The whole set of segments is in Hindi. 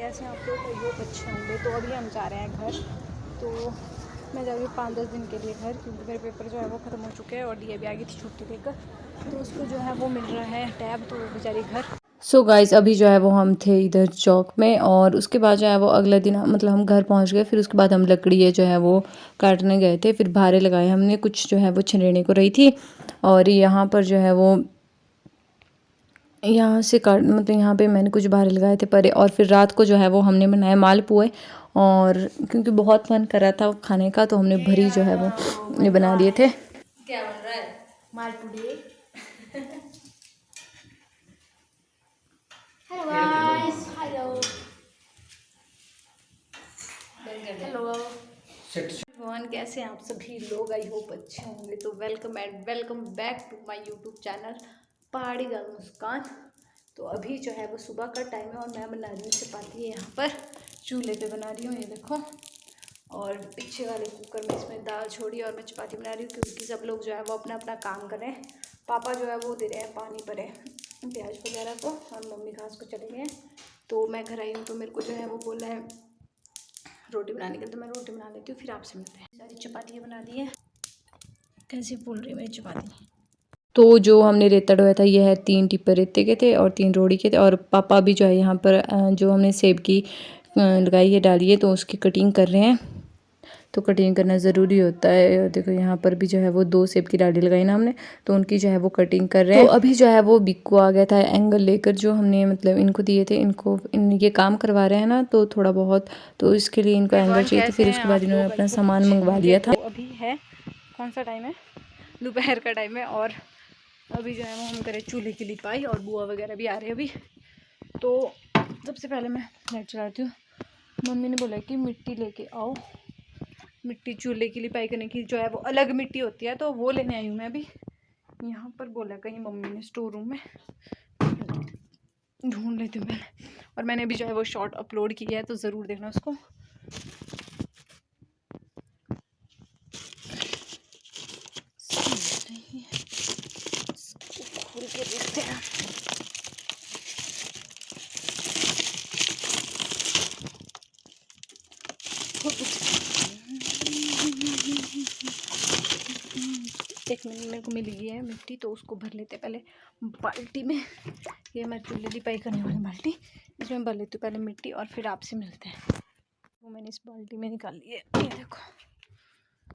कैसे आप लोग बहुत अच्छे होंगे। तो अभी हम जा रहे हैं घर। तो मैं जा रही हूँ 5-10 दिन के लिए घर, क्योंकि मेरे पेपर जो है वो ख़त्म हो चुके हैं और दी भी आ गई थी छुट्टी लेकर। तो उसको जो है वो मिल रहा है टैब, तो वो बेचारी घर। सो गाइस अभी जो है वो हम थे इधर चौक में, और उसके बाद जो है वो अगले दिन मतलब हम घर पहुंच गए। फिर उसके बाद हम लकड़ी जो है वो काटने गए थे, फिर भारे लगाए हमने, कुछ जो है वो छनेने को रही थी। और यहाँ पर जो है वो यहाँ से काट मतलब यहाँ पे मैंने कुछ भारे लगाए थे परे। और फिर रात को जो है वो हमने बनाए मालपुए, और क्योंकि बहुत मन कर रहा था खाने का तो हमने भरी जो है वो ये बना दिए थे। क्या बन रहा है? मालपुड़े। हेलो गाइस, हेलो हेलो भगवान, कैसे हैं आप सभी लोग? आई होप अच्छे होंगे। तो welcome and welcome back to my YouTube channel Pahadi girl Muskan. तो अभी जो है वो सुबह का टाइम है और मैं बना रही हूँ चपाती यहाँ पर चूल्हे पे बना रही हूँ, ये देखो। और पीछे वाले कुकर में इसमें दाल छोड़ी और मैं चपाती बना रही हूँ, क्योंकि सब लोग जो है वो अपना अपना काम कर रहे हैं। पापा जो है वो दे रहे हैं पानी भरे प्याज वगैरह को, और मम्मी घास को चले गए हैं। तो मैं घर आई हूँ तो मेरे को जो है वो बोला है रोटी बनाने के लिए, तो मैं रोटी बना लेती हूँ, फिर आपसे मिलते हैं। सारी चपातियाँ बना दी है। कैसे फूल रही है मेरी चपाती। तो जो हमने रेता ढोया था ये है 3 टिप्पर रेते के थे और 3 रोड़ी के थे। और पापा भी जो है यहाँ पर जो हमने सेब की लगाई है डाली है तो उसकी कटिंग कर रहे हैं। तो कटिंग करना ज़रूरी होता है। और देखो यहाँ पर भी जो है वो 2 सेब की डाली लगाई ना हमने, तो उनकी जो है वो कटिंग कर रहे हैं। तो अभी जो है वो बिक्कू आ गया था एंगल लेकर, जो हमने मतलब इनको दिए थे। ये काम करवा रहे हैं ना, तो थोड़ा बहुत तो इसके लिए इनको एंगल चाहिए थे। फिर उसके बाद इन्होंने अपना सामान मंगवा लिया था। तो अभी है कौन सा टाइम है? दोपहर का टाइम है। और अभी जो है वो हम करें चूल्हे की लिपाई, और बुआ वगैरह भी आ रहे हैं अभी। तो सबसे पहले मैं लाइट चलाती हूँ। मम्मी ने बोला कि मिट्टी लेके आओ, मिट्टी चूल्हे की लिपाई करने की जो है वो अलग मिट्टी होती है, तो वो लेने आई हूँ मैं अभी। यहाँ पर बोला कहीं मम्मी ने स्टोर रूम में, ढूंढ लेती हूँ मैंने। और मैंने भी जो है वो शॉर्ट अपलोड किया है, तो ज़रूर देखना उसको। खोल के देखते हैं। एक मिनट, मेरे को मिल गई है मिट्टी, तो उसको भर लेते पहले बाल्टी में। ये हमारी चूल्हे लिपाई करने वाली बाल्टी, इसमें भर लेती हूँ पहले मिट्टी, और फिर आपसे मिलते हैं। वो मैंने इस बाल्टी में निकाल ली है, ये देखो,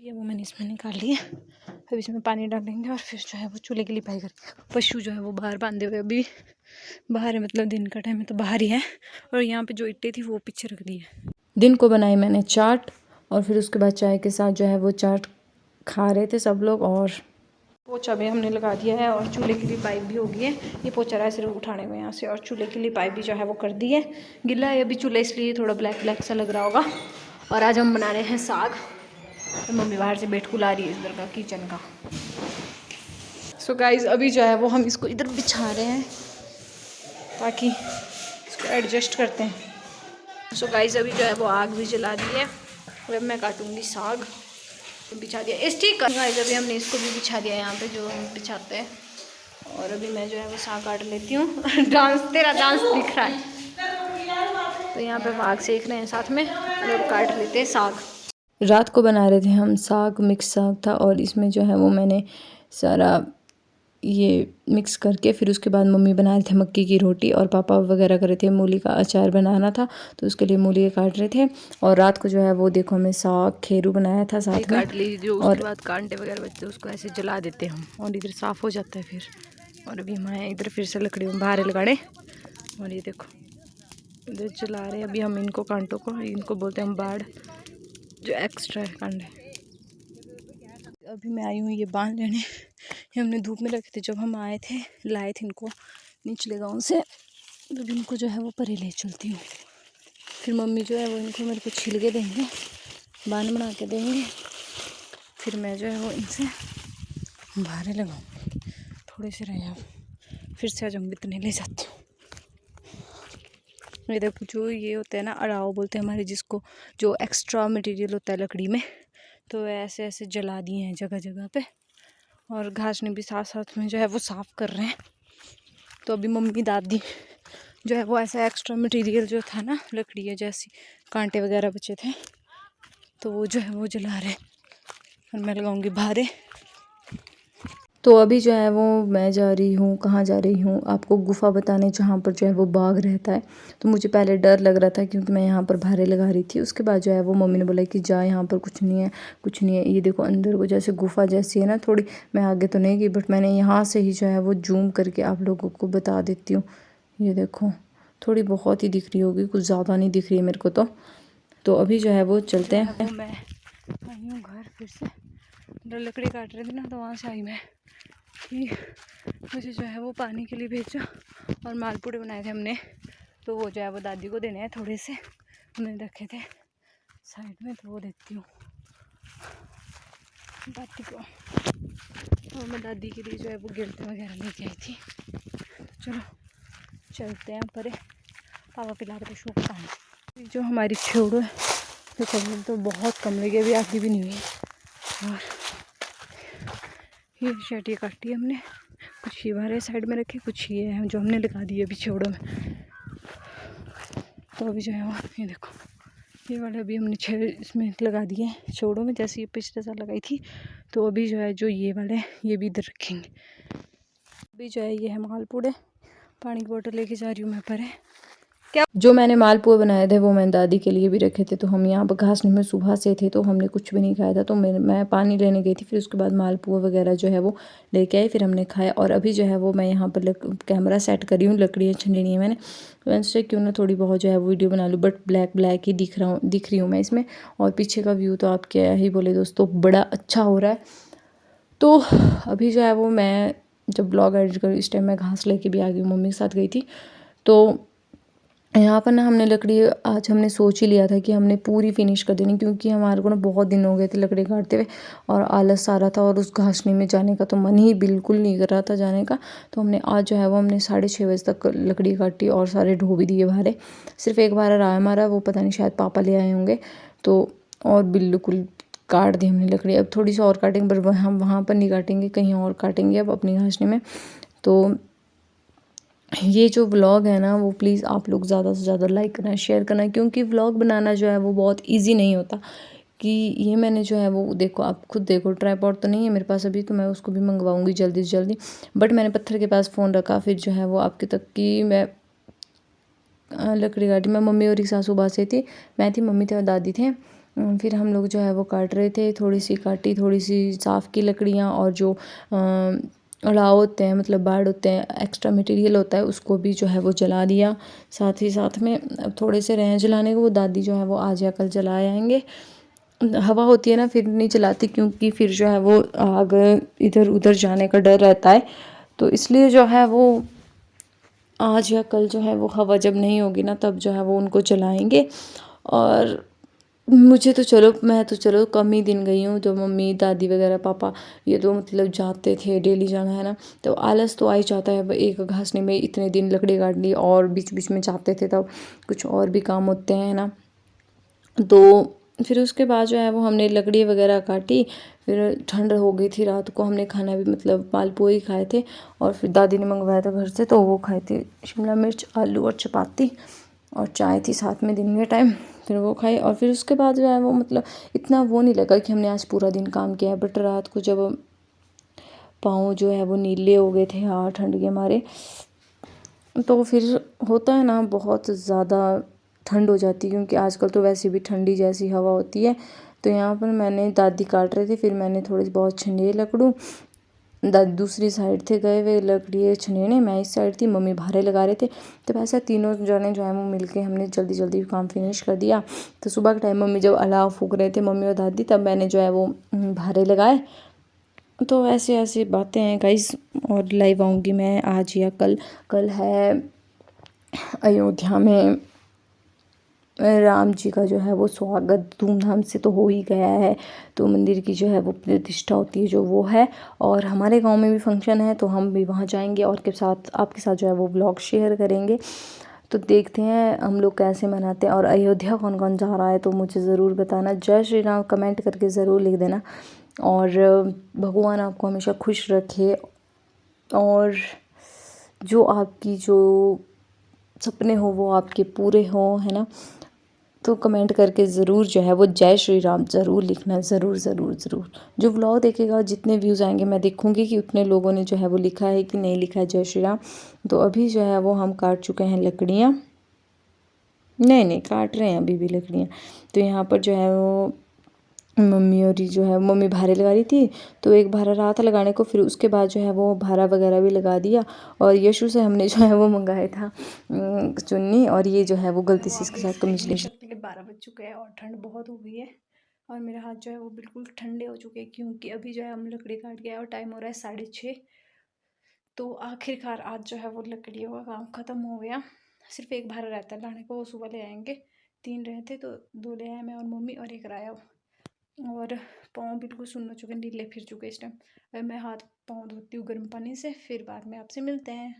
ये वो मैंने इसमें निकाल ली है। अब इसमें पानी डालेंगे और फिर जो है वो चूल्हे की लिपाई करेंगे। पशु जो है वो बाहर बांधे हुए अभी बाहर है, मतलब दिन का टाइम है तो बाहर ही है। और यहाँ पे जो ईंटें थी वो पीछे रख दी है। दिन को बनाई मैंने चाट, और फिर उसके बाद चाय के साथ जो है वो चाट खा रहे थे सब लोग। और पोछा भी हमने लगा दिया है और चूल्हे की लिपाई भी हो गई है। ये पोछा रहा है सिर्फ उठाने को यहाँ से, और चूल्हे की लिपाई भी जो है वो कर दी है। गिला है अभी चूल्हा, इसलिए थोड़ा ब्लैक ब्लैक सा लग रहा होगा। और आज हम बना रहे हैं साग। तो मम्मी बाहर से बेट कुला रही है इधर का किचन का। सो गाइस अभी जो है वो हम इसको इधर बिछा रहे हैं, ताकि इसको एडजस्ट करते हैं। सो गाइस अभी जो है वो आग भी जला दी है, और अब मैं काटूंगी साग। तो बिछा दिया इस ठीक गाइस, अभी हमने इसको भी बिछा दिया यहाँ पे जो हम बिछाते हैं। और अभी मैं जो है वो साग काट लेती हूँ। डांस, तेरा डांस दिख रहा है। तो यहाँ पे आग सेक रहे हैं साथ में, और अब काट लेते हैं साग। रात को बना रहे थे हम साग, मिक्स साग था, और इसमें जो है वो मैंने सारा ये मिक्स करके फिर उसके बाद मम्मी बना रहे थे मक्की की रोटी, और पापा वगैरह कर रहे थे मूली का अचार बनाना था, तो उसके लिए मूली काट रहे थे। और रात को जो है वो देखो हमें साग खेरू बनाया था साथ में। काट ली जो उसके बाद कांटे वगैरह बचते उसको ऐसे जला देते हम, और इधर साफ़ हो जाता है फिर। और अभी हम आए इधर फिर से लकड़ियों बाहर लगाड़े, और ये देखो इधर जला रहे हैं अभी हम इनको, कांटों को। इनको बोलते हैं हम बाड़, जो एक्स्ट्रा है कांडे। अभी मैं आई हूँ ये बांध लेने। ये हमने धूप में रखे थे जब हम आए थे, लाए थे इनको निचले गाँव से। तो इनको जो है वो परे ले चलती हूँ। फिर मम्मी जो है वो इनको मेरे को छिल के देंगे, बांध बना के देंगे। फिर मैं जो है वो इनसे बाहर लगाऊंगी, थोड़े से रह जाओ, फिर से आ जाऊँगी इतने ले जाती हूँ। ये देखो जो ये होता है ना अड़ाव बोलते हैं हमारे जिसको, जो एक्स्ट्रा मटेरियल होता है लकड़ी में, तो ऐसे ऐसे जला दिए हैं जगह जगह पे। और घास ने भी साथ साथ में जो है वो साफ़ कर रहे हैं। तो अभी मम्मी दादी जो है वो ऐसा एक्स्ट्रा मटेरियल जो था ना, लकड़ी है जैसी कांटे वगैरह बचे थे, तो वो जो है वो जला रहे और मैं लगाऊंगी भारे। तो अभी जो है वो मैं जा रही हूँ, कहाँ जा रही हूँ आपको गुफ़ा बताने, जहाँ पर जो है वो बाघ रहता है। तो मुझे पहले डर लग रहा था क्योंकि मैं यहाँ पर भारे लगा रही थी। उसके बाद जो है वो मम्मी ने बोला कि जा, यहाँ पर कुछ नहीं है, कुछ नहीं है। ये देखो अंदर को जैसे गुफ़ा जैसी है ना थोड़ी, मैं आगे तो नहीं गई बट मैंने यहाँ से ही जो है वो जूम करके आप लोगों को बता देती हूँ। ये देखो थोड़ी बहुत ही दिख रही होगी, कुछ ज़्यादा नहीं दिख रही है मेरे को। तो अभी जो है वो चलते हैं। मैं आई हूँ घर फिर से, लकड़ी काट रही थी ना तो वहाँ से आई मैं कि मुझे जो है वो पानी के लिए भेजा और मालपुड़े बनाए थे हमने, तो वो जो है वो दादी को देने हैं। थोड़े से हमने रखे थे साइड में, तो वो देती हूँ दादी को। और मैं दादी के लिए जो है वो गिरते वगैरह लेके आई थी। चलो चलते हैं परे, पापा पिला रहे पशुओं को पानी। जो हमारी छोड़ो है तो कमरे तो बहुत कम लगी, अभी आगे भी नहीं हुई। और ये शर्ट काटी है हमने, कुछ ये बाहर साइड में रखे, कुछ ये है जो हमने लगा दिए अभी छोड़ो में। तो अभी जो है वो ये देखो, ये वाले अभी हमने 6 इसमें लगा दिए हैं छोड़ो में, जैसे ये पिछले साल लगाई थी। तो अभी जो है जो ये वाले ये भी इधर रखेंगे। अभी जो है ये है मालपुड़े, पानी की बोतल लेके जा रही हूँ मैं परे। क्या जो मैंने मालपुआ बनाए थे वो मैंने दादी के लिए भी रखे थे। तो हम यहाँ पर घासने में सुबह से थे तो हमने कुछ भी नहीं खाया था, तो मैं पानी लेने गई थी, फिर उसके बाद मालपुआ वगैरह जो है वो लेके आई, फिर हमने खाया। और अभी जो है वो मैं यहाँ पर कैमरा सेट करी हूँ, लकड़ियाँ छंडनी है मैंने, तो मैंने सोचा क्यों ना थोड़ी बहुत जो है वो वीडियो बना लूँ। बट ब्लैक ही दिख रही हूँ मैं इसमें। और पीछे का व्यू तो आप क्या ही बोले दोस्तों, बड़ा अच्छा हो रहा है। तो अभी जो है वो मैं जब ब्लॉग एडिट करूँ इस टाइम मैं घास लेके भी आ गई, मम्मी के साथ गई थी। तो यहाँ पर ना हमने लकड़ी आज हमने सोच ही लिया था कि हमने पूरी फिनिश कर देनी, क्योंकि हमारे को ना बहुत दिन हो गए थे लकड़ी काटते हुए और आलस आ रहा था और उस घासनी में जाने का तो मन ही बिल्कुल नहीं कर रहा था जाने का। तो हमने आज जो है वो हमने 6:30 बजे तक लकड़ी काटी और सारे ढो भी दिए भारे। सिर्फ एक बार रहा हमारा, वो पता नहीं शायद पापा ले आए होंगे, तो और बिल्कुल काट दी हमने लकड़ी। अब थोड़ी सी और काटेंगे पर हम वहाँ पर नहीं काटेंगे, कहीं और काटेंगे अब अपनी घासनी में। तो ये जो व्लॉग है ना वो प्लीज़ आप लोग ज़्यादा से ज़्यादा लाइक करना, शेयर करना, क्योंकि व्लॉग बनाना जो है वो बहुत इजी नहीं होता। कि ये मैंने जो है वो देखो, आप खुद देखो, ट्राइपॉड तो नहीं है मेरे पास अभी, तो मैं उसको भी मंगवाऊंगी जल्दी से जल्दी। बट मैंने पत्थर के पास फ़ोन रखा, फिर जो है वो आपके तक की मैं लकड़ी काटी। मैं मम्मी और एक सासू बात से थी, मैं थी, मम्मी थे और दादी थे। फिर हम लोग जो है वो काट रहे थे, थोड़ी सी काटी, थोड़ी सी साफ़ की लकड़ियाँ, और जो अड़ाव होते हैं मतलब बाड़ होते हैं, एक्स्ट्रा मटेरियल होता है, उसको भी जो है वो जला दिया। साथ ही साथ में अब थोड़े से रहे जलाने को, वो दादी जो है वो आज या कल जला आएंगे। हवा होती है ना फिर नहीं जलाती, क्योंकि फिर जो है वो आग इधर उधर जाने का डर रहता है, तो इसलिए जो है वो आज या कल जो है वो हवा जब नहीं होगी ना तब जो है वो उनको जलाएंगे। और मुझे तो चलो मैं तो चलो कम ही दिन गई हूँ, जो मम्मी दादी वगैरह पापा ये तो मतलब जाते थे, डेली जाना है ना, तो आलस तो आ ही जाता है। एक घासने में इतने दिन लकड़ी काट ली और बीच बीच में जाते थे तब कुछ और भी काम होते हैं ना। तो फिर उसके बाद जो है वो हमने लकड़ी वगैरह काटी, फिर ठंड हो गई थी रात को, हमने खाना भी मतलब मालपुए ही खाए थे। और फिर दादी ने मंगवाया था घर से, तो वो खाए थे शिमला मिर्च आलू और चपाती, और चाय थी साथ में दिन के टाइम, फिर वो खाई। और फिर उसके बाद जो है वो मतलब इतना वो नहीं लगा कि हमने आज पूरा दिन काम किया। बट रात को जब पाँव जो है वो नीले हो गए थे हाँ ठंड के मारे, तो फिर होता है ना बहुत ज़्यादा ठंड हो जाती है, क्योंकि आजकल तो वैसे भी ठंडी जैसी हवा होती है। तो यहाँ पर मैंने दादी काट रहे थे, फिर मैंने थोड़ी बहुत छंडे लकड़ू, दादी दूसरी साइड थे गए हुए लकड़ी छनेने, मैं इस साइड थी, मम्मी भारे लगा रहे थे। तो वैसे तीनों जने जो है वो मिलके हमने जल्दी जल्दी काम फिनिश कर दिया। तो सुबह के टाइम मम्मी जब अलाव फूक रहे थे मम्मी और दादी, तब मैंने जो है वो भारे लगाए। तो ऐसे ऐसी बातें हैं गाइस। और लाइव आऊँगी मैं आज या कल। कल है अयोध्या में राम जी का जो है वो स्वागत धूमधाम से तो हो ही गया है, तो मंदिर की जो है वो प्रतिष्ठा होती है जो वो है। और हमारे गांव में भी फंक्शन है, तो हम भी वहां जाएंगे और के साथ आपके साथ जो है वो ब्लॉग शेयर करेंगे। तो देखते हैं हम लोग कैसे मनाते हैं। और अयोध्या कौन कौन जा रहा है तो मुझे ज़रूर बताना, जय श्री राम कमेंट करके ज़रूर लिख देना। और भगवान आपको हमेशा खुश रखे, और जो आपकी जो सपने हो वो आपके पूरे हो, है ना। तो कमेंट करके ज़रूर जो है वो जय श्री राम ज़रूर लिखना, ज़रूर ज़रूर ज़रूर। जो व्लॉग देखेगा जितने व्यूज़ आएंगे मैं देखूंगी कि उतने लोगों ने जो है वो लिखा है कि नहीं लिखा है जय श्री राम। तो अभी जो है वो हम काट चुके हैं लकड़ियाँ, नहीं काट रहे हैं अभी भी लकड़ियाँ। तो यहाँ पर जो है वो मम्मी और जो है मम्मी भारे लगा रही थी, तो एक भारा रहा था लगाने को, फिर उसके बाद जो है वो भारा वगैरह भी लगा दिया। और यशु से हमने जो है वो मंगाया था चुन्नी, और ये जो है वो गलती से इसके साथ कमीज ले। 12 बज चुके हैं और ठंड बहुत हो गई है और मेरे हाथ जो है वो बिल्कुल ठंडे हो चुके हैं, क्योंकि अभी जो है हम लकड़ी काट के आए और टाइम हो रहा है 6:30। तो आखिरकार आज जो है वो लकड़ियों का काम ख़त्म हो गया। सिर्फ एक भारा रहता है लाने को, वो सुबह ले आएंगे। 3 रहे थे तो 2 ले आए मैं और मम्मी, और एक राया। और पाँव बिल्कुल सुन्न हो चुके, नीले फिर चुके इस टाइम। मैं हाथ पाँव धोती हूँ गर्म पानी से, फिर बाद में आपसे मिलते हैं।